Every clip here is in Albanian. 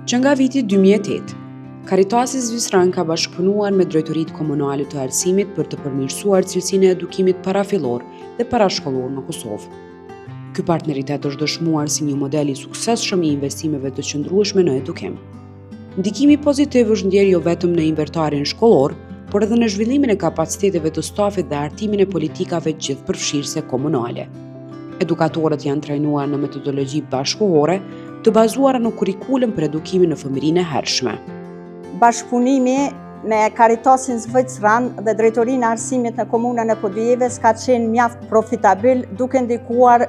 Që nga viti 2008, Karitasi Zvicran ka bashkëpunuar me Drejtoritë Komunale të Arsimit për të përmirësuar cilësinë e edukimit parafillor dhe parashkollor në Kosovë. Ky partneritet është dëshmuar si një model i suksesshëm i investimeve të qëndrueshme në edukim. Ndikimi pozitiv është ndjerë jo vetëm në inventarin shkollor, por edhe në zhvillimin e kapaciteteve të stafit dhe artimin e politikave gjithëpërfshirëse komunale. Edukatorët janë trajnuar në metodologji bashkëkohore të bazuara në kurrikulum për edukimin në fëmijërinë e hershme. Bashkëpunimi me Karitasin Zvicran dhe Drejtorinë e Arsimit në komunën e Podujevës ka qenë mjaft profitabil, duke ndikuar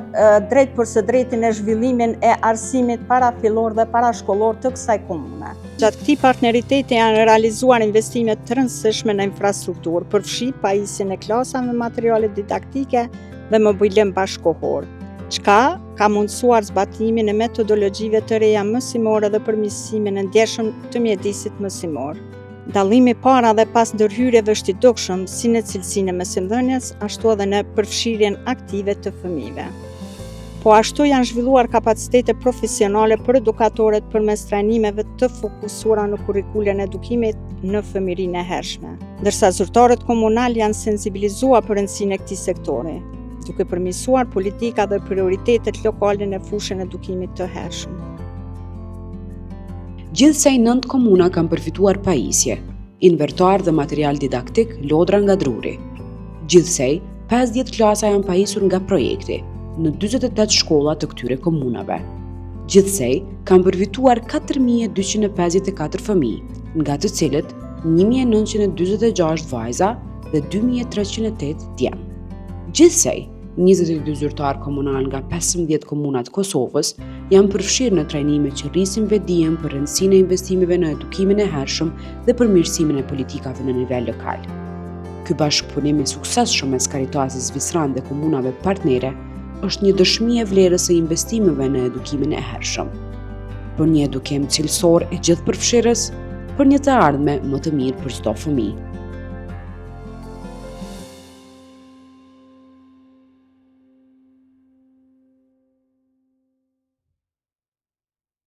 drejt për së drejti në zhvillimin e arsimit parafillor dhe parashkollor të kësaj komune. Gjatë këtij partneriteti janë realizuar investime të rëndësishme në infrastrukturë, përfshi pajisjen e klasave me materiale didaktike dhe mobilim bashkëkohor, çka ka mundësuar zbatimin e metodologjive të reja mësimore dhe përmirësimin e ndjeshëm të mjedisit mësimor. Dallimi para dhe pas ndërhyrjeve është i dukshëm si në cilësinë e mësimdhënies, ashtu edhe në përfshirjen aktive të fëmijëve. Po ashtu janë zhvilluar kapacitete profesionale për edukatorët përmes trajnimeve të fokusuara në kurrikulën e edukimit në fëmijërinë e hershme, ndërsa zyrtarët komunal janë sensibilizuar për rëndësinë e këtij sektori, duke përmirësuar politika dhe prioritetet lokale në fushën e edukimit të hershëm. Gjithsej 9 komuna kanë përfituar pajisje, inventar dhe material didaktik lodra nga druri. Gjithsej 50 klasa janë pajisur nga projekti në 48 shkolla të këtyre komunave. Gjithsej kanë përfituar 4254 fëmijë, nga të cilët 1946 vajza dhe 2308 djem. Gjithsej 22 zyrtarë komunal nga 15 komunat Kosovës janë përfshirë në trajnime që rrisin vetdijen për rëndësinë e investimeve në edukimin e hershëm dhe përmirësimin e politikave në nivel lokal. Ky bashkëpunim i suksesshëm mes Karitasit Zvicran dhe komunave partnere është një dëshmi e vlerës së investimeve në edukimin e hershëm, për një edukim cilësor e gjithëpërfshirës, për një të ardhme më të mirë për çdo fëmijë.